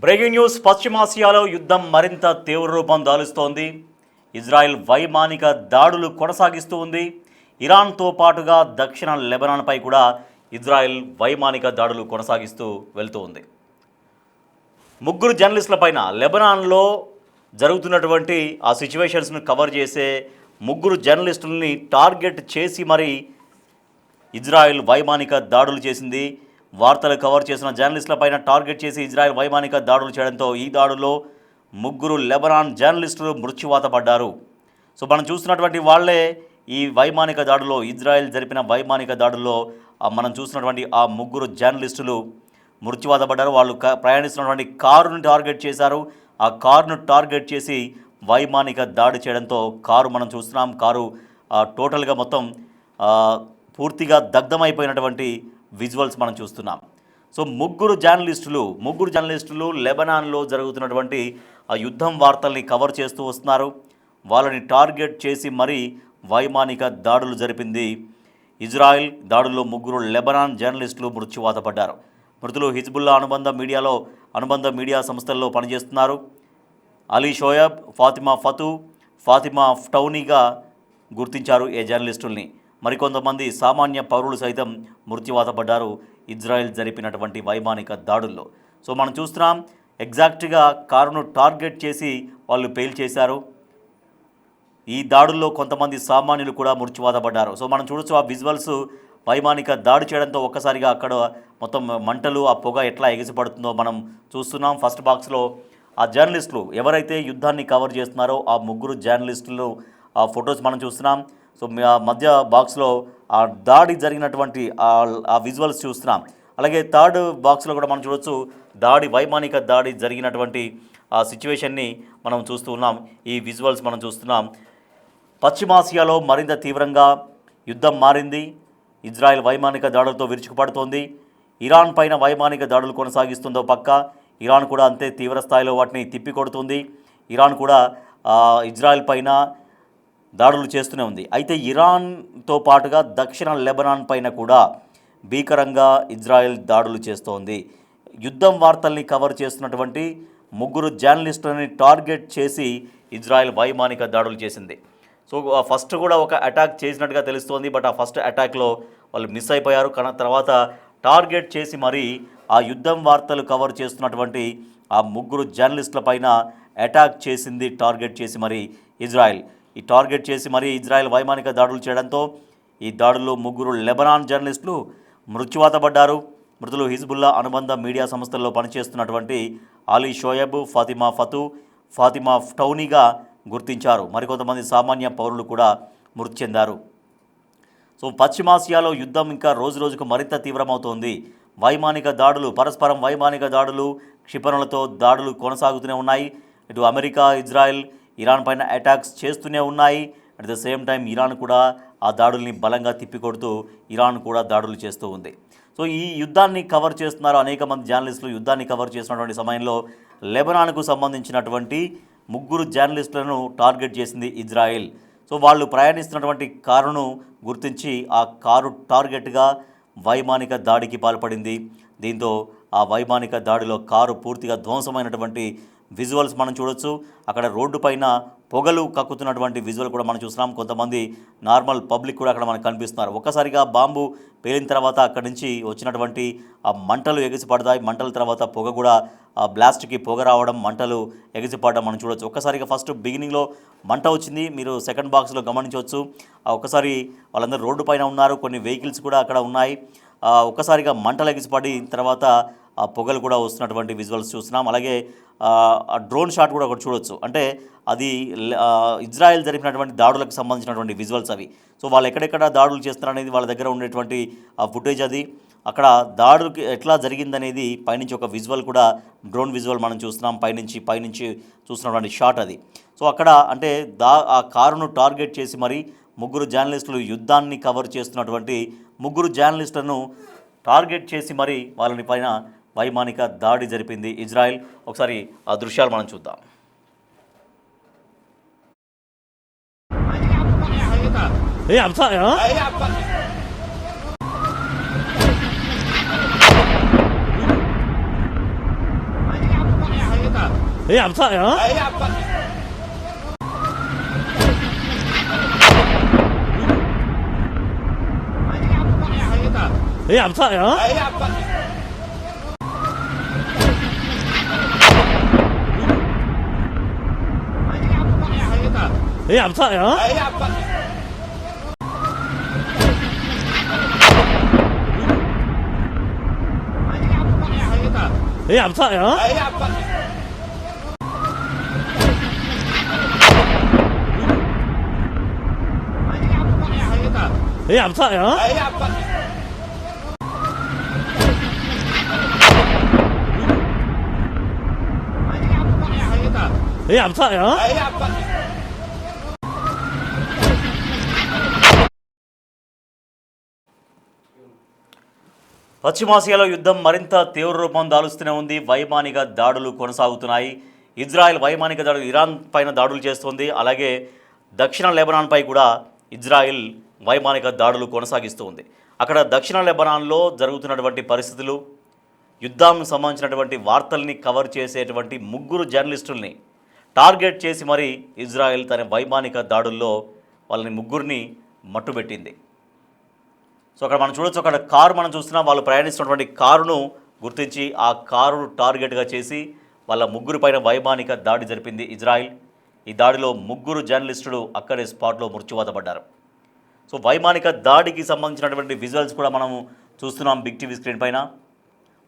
Breaking news. పశ్చిమాసియాలో యుద్ధం మరింత తీవ్ర రూపం దాలుస్తోంది. ఇజ్రాయెల్ వైమానిక దాడులు కొనసాగిస్తూ ఉంది. ఇరాన్తో పాటుగా దక్షిణ లెబనాన్పై కూడా ఇజ్రాయెల్ వైమానిక దాడులు కొనసాగిస్తూ వెళ్తూ ఉంది. ముగ్గురు జర్నలిస్టులపైన లెబనాన్లో జరుగుతున్నటువంటి ఆ సిచ్యువేషన్స్ను కవర్ చేసే ముగ్గురు జర్నలిస్టులని టార్గెట్ చేసి మరీ ఇజ్రాయెల్ వైమానిక దాడులు చేసింది. వార్తలు కవర్ చేసిన జర్నలిస్టులపైన టార్గెట్ చేసి ఇజ్రాయెల్ వైమానిక దాడులు చేయడంతో ఈ దాడుల్లో ముగ్గురు లెబనాన్ జర్నలిస్టులు మృత్యువాత పడ్డారు. సో మనం చూస్తున్నటువంటి వాళ్ళే ఈ వైమానిక దాడులో, ఇజ్రాయెల్ జరిపిన వైమానిక దాడుల్లో మనం చూసినటువంటి ఆ ముగ్గురు జర్నలిస్టులు మృత్యువాత పడ్డారు. వాళ్ళు ప్రయాణిస్తున్నటువంటి కారును టార్గెట్ చేశారు. ఆ కారును టార్గెట్ చేసి వైమానిక దాడి చేయడంతో కారు మనం చూస్తున్నాం. కారు టోటల్గా మొత్తం పూర్తిగా దగ్ధమైపోయినటువంటి విజువల్స్ మనం చూస్తున్నాం. సో ముగ్గురు జర్నలిస్టులు లెబనాన్లో జరుగుతున్నటువంటి ఆ యుద్ధం వార్తల్ని కవర్ చేస్తూ వస్తున్నారు. వాళ్ళని టార్గెట్ చేసి మరీ వైమానిక దాడులు జరిపింది ఇజ్రాయెల్. దాడుల్లో ముగ్గురు లెబనాన్ జర్నలిస్టులు మృత్యువాత పడ్డారు. మృతులు హిజ్బుల్లా అనుబంధ మీడియా సంస్థల్లో పనిచేస్తున్నారు. అలీ షోయబ్, ఫాతిమా ఫతూ, ఫాతిమా ఫ్టౌనీగా గుర్తించారు ఈ జర్నలిస్టుల్ని. మరికొంతమంది సామాన్య పౌరులు సైతం మృత్యువాత పడ్డారు ఇజ్రాయెల్ జరిపినటువంటి వైమానిక దాడుల్లో. సో మనం చూస్తున్నాం, ఎగ్జాక్ట్గా కారును టార్గెట్ చేసి వాళ్ళు పేల్చేశారు. ఈ దాడుల్లో కొంతమంది సామాన్యులు కూడా మృత్యువాత పడ్డారు. సో మనం చూడొచ్చు ఆ విజువల్స్. వైమానిక దాడి చేయడంతో ఒక్కసారిగా అక్కడ మొత్తం మంటలు, ఆ పొగ ఎట్లా ఎగిసిపడుతుందో మనం చూస్తున్నాం. ఫస్ట్ బాక్స్లో ఆ జర్నలిస్టులు ఎవరైతే యుద్ధాన్ని కవర్ చేస్తున్నారో ఆ ముగ్గురు జర్నలిస్టులు ఆ ఫొటోస్ మనం చూస్తున్నాం. సో మధ్య బాక్స్లో ఆ దాడి జరిగినటువంటి ఆ విజువల్స్ చూస్తున్నాం. అలాగే థర్డ్ బాక్స్లో కూడా మనం చూడొచ్చు వైమానిక దాడి జరిగినటువంటి ఆ సిచ్యువేషన్ని మనం చూస్తూ ఉన్నాం. ఈ విజువల్స్ మనం చూస్తున్నాం. పశ్చిమాసియాలో మరింత తీవ్రంగా యుద్ధం మారింది. ఇజ్రాయెల్ వైమానిక దాడులతో విరుచుకుపడుతోంది. ఇరాన్ పైన వైమానిక దాడులు కొనసాగిస్తుందో పక్క ఇరాన్ కూడా అంతే తీవ్ర స్థాయిలో వాటిని తిప్పికొడుతుంది. ఇరాన్ కూడా ఇజ్రాయెల్ పైన దాడులు చేస్తూనే ఉంది. అయితే ఇరాన్తో పాటుగా దక్షిణ లెబనాన్ పైన కూడా భీకరంగా ఇజ్రాయెల్ దాడులు చేస్తోంది. యుద్ధం వార్తల్ని కవర్ చేస్తున్నటువంటి ముగ్గురు జర్నలిస్టులని టార్గెట్ చేసి ఇజ్రాయెల్ వైమానిక దాడులు చేసింది. సో ఫస్ట్ కూడా ఒక అటాక్ చేసినట్టుగా తెలుస్తోంది. బట్ ఆ ఫస్ట్ అటాక్లో వాళ్ళు మిస్ అయిపోయారు. కానీ తర్వాత టార్గెట్ చేసి మరీ ఆ యుద్ధం వార్తలు కవర్ చేస్తున్నటువంటి ఆ ముగ్గురు జర్నలిస్టుల పైన అటాక్ చేసింది. టార్గెట్ చేసి మరీ ఇజ్రాయెల్ ఇజ్రాయెల్ వైమానిక దాడులు చేయడంతో ఈ దాడుల్లో ముగ్గురు లెబనాన్ జర్నలిస్టులు మృత్యువాత పడ్డారు. మృతులు హిజ్బుల్లా అనుబంధ మీడియా సంస్థల్లో పనిచేస్తున్నటువంటి అలీ షోయబ్, ఫాతిమా ఫతూ, ఫాతిమా ఫ్టౌనీగా గుర్తించారు. మరికొంతమంది సామాన్య పౌరులు కూడా మృతి చెందారు. సో పశ్చిమాసియాలో యుద్ధం ఇంకా రోజుకు మరింత తీవ్రమవుతోంది. పరస్పరం వైమానిక దాడులు, క్షిపణులతో దాడులు కొనసాగుతూనే ఉన్నాయి. ఇటు అమెరికా, ఇజ్రాయెల్ ఇరాన్ పైన అటాక్స్ చేస్తూనే ఉన్నాయి. At the same time Iran కూడా ఆ దాడుల్ని బలంగా తిప్పికొడుతూ ఇరాన్ కూడా దాడులు చేస్తూ ఉంది. సో ఈ యుద్ధాన్ని కవర్ చేస్తున్నారు అనేక మంది జర్నలిస్టులు. యుద్ధాన్ని కవర్ చేస్తున్నటువంటి సమయంలో లెబనాన్కు సంబంధించినటువంటి ముగ్గురు జర్నలిస్టులను టార్గెట్ చేసింది ఇజ్రాయెల్. సో వాళ్ళు ప్రయాణిస్తున్నటువంటి కారును గుర్తించి ఆ కారు టార్గెట్గా వైమానిక దాడికి పాల్పడింది. దీంతో ఆ వైమానిక దాడిలో కారు పూర్తిగా ధ్వంసమైనటువంటి విజువల్స్ మనం చూడొచ్చు. అక్కడ రోడ్డు పైన పొగలు కక్కుతున్నటువంటి విజువల్ కూడా మనం చూస్తున్నాం. కొంతమంది నార్మల్ పబ్లిక్ కూడా అక్కడ మనకు కనిపిస్తున్నారు. ఒక్కసారిగా బాంబు పేలిన తర్వాత అక్కడి నుంచి వచ్చినటువంటి ఆ మంటలు ఎగిసిపడతాయి. మంటల తర్వాత పొగ కూడా ఆ బ్లాస్ట్కి పొగ రావడం, మంటలు ఎగిసిపడడం మనం చూడొచ్చు. ఒక్కసారిగా ఫస్ట్ బిగినింగ్లో మంట వచ్చింది, మీరు సెకండ్ బాక్స్లో గమనించవచ్చు. ఒక్కసారి వాళ్ళందరూ రోడ్డు పైన ఉన్నారు, కొన్ని వెహికల్స్ కూడా అక్కడ ఉన్నాయి. ఒక్కసారిగా మంటలు ఎగిసిపడి తర్వాత ఆ పొగలు కూడా వస్తున్నటువంటి విజువల్స్ చూస్తున్నాం. అలాగే డ్రోన్ షాట్ కూడా ఒకటి చూడొచ్చు. అంటే అది ఇజ్రాయెల్ జరిపినటువంటి దాడులకు సంబంధించినటువంటి విజువల్స్ అవి. సో వాళ్ళు ఎక్కడెక్కడ దాడులు చేస్తున్నారనేది వాళ్ళ దగ్గర ఉండేటువంటి ఆ ఫుటేజ్ అది. అక్కడ దాడుకి ఎట్లా జరిగిందనేది పైనుంచి ఒక విజువల్ కూడా డ్రోన్ విజువల్ మనం చూస్తున్నాం. పైనుంచి చూస్తున్నటువంటి షాట్ అది. సో అక్కడ అంటే ఆ కారును టార్గెట్ చేసి మరి ముగ్గురు జర్నలిస్టులు యుద్ధాన్ని కవర్ చేస్తున్నటువంటి ముగ్గురు జర్నలిస్టులను టార్గెట్ చేసి మరి వాళ్ళని పైన వైమానిక దాడి జరిపింది ఇజ్రాయెల్. ఒకసారి ఆ దృశ్యాలు మనం చూద్దాం. పశ్చిమాసియాలో యుద్ధం మరింత తీవ్ర రూపం దాలుస్తూనే ఉంది. వైమానిక దాడులు కొనసాగుతున్నాయి. ఇజ్రాయెల్ వైమానిక దాడులు ఇరాన్ పైన దాడులు చేస్తోంది. అలాగే దక్షిణ లెబనాన్పై కూడా ఇజ్రాయెల్ వైమానిక దాడులు కొనసాగిస్తూ ఉంది. అక్కడ దక్షిణ లెబనాన్లో జరుగుతున్నటువంటి పరిస్థితులు, యుద్ధానికి సంబంధించినటువంటి వార్తల్ని కవర్ చేసేటువంటి ముగ్గురు జర్నలిస్టుల్ని టార్గెట్ చేసి మరి ఇజ్రాయెల్ తన వైమానిక దాడుల్లో వాళ్ళని ముగ్గురిని మట్టుబెట్టింది. సో అక్కడ మనం చూడొచ్చు, అక్కడ కారు మనం చూస్తున్నాం. వాళ్ళు ప్రయాణిస్తున్నటువంటి కారును గుర్తించి ఆ కారును టార్గెట్గా చేసి వాళ్ళ ముగ్గురు పైన వైమానిక దాడి జరిపింది ఇజ్రాయెల్. ఈ దాడిలో ముగ్గురు జర్నలిస్టులు అక్కడే స్పాట్లో మృత్యువాత పడ్డారు. సో వైమానిక దాడికి సంబంధించినటువంటి విజువల్స్ కూడా మనము చూస్తున్నాం బిగ్ టీవీ స్క్రీన్ పైన.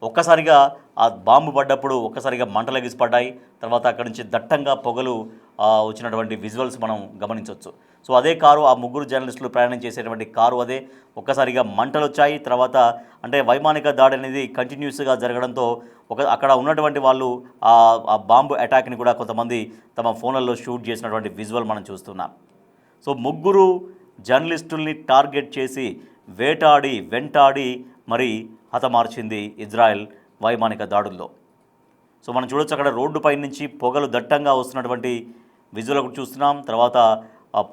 ఒక్కసారిగా ఆ బాంబు పడ్డప్పుడు ఒక్కసారిగా మంటలు ఎగిసిపడ్డాయి. తర్వాత అక్కడి నుంచి దట్టంగా పొగలు వచ్చినటువంటి విజువల్స్ మనం గమనించవచ్చు. సో అదే కారు, ఆ ముగ్గురు జర్నలిస్టులు ప్రయాణం చేసేటువంటి కారు అదే. ఒక్కసారిగా మంటలు వచ్చాయి. తర్వాత అంటే వైమానిక దాడి అనేది కంటిన్యూస్గా జరగడంతో అక్కడ ఉన్నటువంటి వాళ్ళు ఆ బాంబు అటాక్ని కూడా కొంతమంది తమ ఫోన్లలో షూట్ చేసినటువంటి విజువల్ మనం చూస్తున్నాం. సో ముగ్గురు జర్నలిస్టుల్ని టార్గెట్ చేసి వెంటాడి మరి హతమార్చింది ఇజ్రాయెల్ వైమానిక దాడుల్లో. సో మనం చూడొచ్చు, అక్కడ రోడ్డుపై నుంచి పొగలు దట్టంగా వస్తున్నటువంటి విజువల్ ఒకటి చూస్తున్నాం. తర్వాత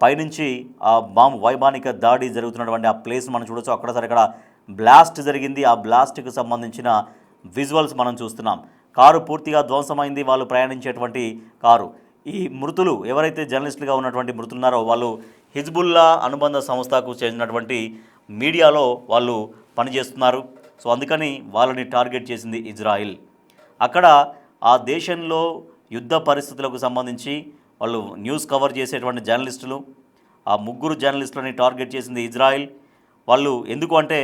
పైనుంచి ఆ బాంబు వైమానిక దాడి జరుగుతున్నటువంటి ఆ ప్లేస్ మనం చూడొచ్చు. అక్కడ బ్లాస్ట్ జరిగింది. ఆ బ్లాస్ట్కి సంబంధించిన విజువల్స్ మనం చూస్తున్నాం. కారు పూర్తిగా ధ్వంసమైంది. వాళ్ళు ప్రయాణించేటువంటి కారు. ఈ మృతులు ఎవరైతే జర్నలిస్టులుగా ఉన్నటువంటి మృతులున్నారో వాళ్ళు హిజ్బుల్లా అనుబంధ సంస్థకు చెందినటువంటి మీడియాలో వాళ్ళు పనిచేస్తున్నారు. సో అందుకని వాళ్ళని టార్గెట్ చేసింది ఇజ్రాయిల్. అక్కడ ఆ దేశంలో యుద్ధ పరిస్థితులకు సంబంధించి వాళ్ళు న్యూస్ కవర్ చేసేటువంటి జర్నలిస్టులు, ఆ ముగ్గురు జర్నలిస్టులని టార్గెట్ చేసింది ఇజ్రాయిల్. వాళ్ళు ఎందుకు అంటే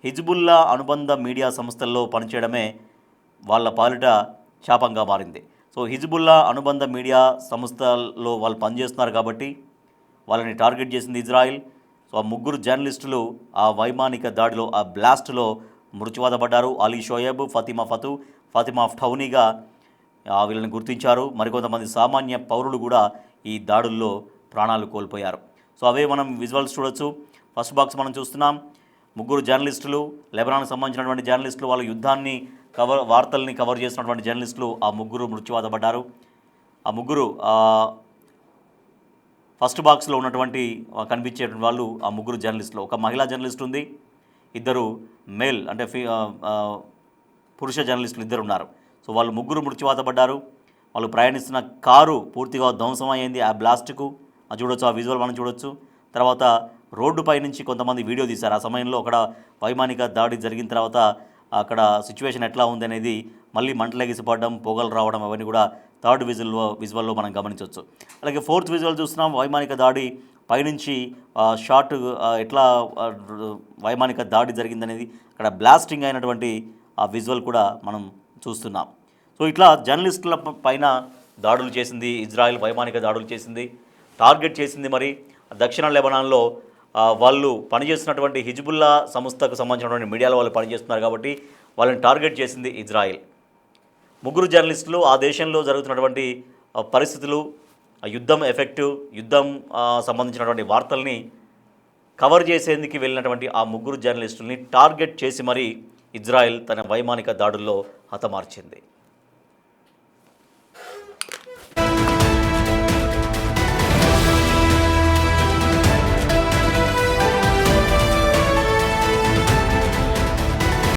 హిజ్బుల్లా అనుబంధ మీడియా సంస్థల్లో పనిచేయడమే వాళ్ళ పాలిట శాపంగా మారింది. సో హిజ్బుల్లా అనుబంధ మీడియా సంస్థల్లో వాళ్ళు పనిచేస్తున్నారు కాబట్టి వాళ్ళని టార్గెట్ చేసింది ఇజ్రాయిల్. సో ఆ ముగ్గురు జర్నలిస్టులు ఆ వైమానిక దాడిలో, ఆ బ్లాస్ట్లో మృత్యువాత పడ్డారు. అలీ షోయబ్, ఫాతిమా టౌనీగా వీళ్ళని గుర్తించారు. మరికొంతమంది సామాన్య పౌరులు కూడా ఈ దాడుల్లో ప్రాణాలు కోల్పోయారు. సో అవే మనం విజువల్స్ చూడొచ్చు. ఫస్ట్ బాక్స్ మనం చూస్తున్నాం. ముగ్గురు జర్నలిస్టులు, లెబనాన్కి సంబంధించినటువంటి జర్నలిస్టులు, వాళ్ళ యుద్ధాన్ని వార్తల్ని కవర్ చేసినటువంటి జర్నలిస్టులు, ఆ ముగ్గురు మృత్యువాత పడ్డారు. ఆ ముగ్గురు ఫస్ట్ బాక్స్లో ఉన్నటువంటి కనిపించేటువంటి వాళ్ళు ఆ ముగ్గురు జర్నలిస్టులు. ఒక మహిళా జర్నలిస్ట్ ఉంది, ఇద్దరు మేల్ అంటే పురుష జర్నలిస్టులు ఇద్దరు ఉన్నారు. సో వాళ్ళు ముగ్గురు మృత్యువాత పడ్డారు. వాళ్ళు ప్రయాణిస్తున్న కారు పూర్తిగా ధ్వంసం అయ్యింది ఆ బ్లాస్ట్కు. అది చూడొచ్చు, ఆ విజువల్ మనం చూడొచ్చు. తర్వాత రోడ్డుపై నుంచి కొంతమంది వీడియో తీశారు. ఆ సమయంలో అక్కడ వైమానిక దాడి జరిగిన తర్వాత అక్కడ సిచ్యువేషన్ ఎట్లా ఉంది అనేది, మళ్ళీ మంటలు ఎగిసిపడడం, పొగలు రావడం, అవన్నీ కూడా థర్డ్ విజువల్లో మనం గమనించవచ్చు. అలాగే ఫోర్త్ విజువల్ చూస్తున్నాం. వైమానిక దాడి పైనుంచి షాట్ ఎట్లా వైమానిక దాడి జరిగిందనేది, అక్కడ బ్లాస్టింగ్ అయినటువంటి ఆ విజువల్ కూడా మనం చూస్తున్నాం. సో ఇట్లా జర్నలిస్టుల పైన దాడులు చేసింది ఇజ్రాయెల్, వైమానిక దాడులు చేసింది, టార్గెట్ చేసింది. మరి దక్షిణ లెబనాన్లో వాళ్ళు పనిచేస్తున్నటువంటి హిజ్బుల్లా సంస్థకు సంబంధించినటువంటి మీడియాలో వాళ్ళు పనిచేస్తున్నారు కాబట్టి వాళ్ళని టార్గెట్ చేసింది ఇజ్రాయెల్. ముగ్గురు జర్నలిస్టులు ఆ దేశంలో జరుగుతున్నటువంటి పరిస్థితులు, యుద్ధం ఎఫెక్టు, యుద్ధం సంబంధించినటువంటి వార్తల్ని కవర్ చేసేందుకు వెళ్ళినటువంటి ఆ ముగ్గురు జర్నలిస్టుల్ని టార్గెట్ చేసి మరీ ఇజ్రాయెల్ తన వైమానిక దాడుల్లో హతమార్చింది.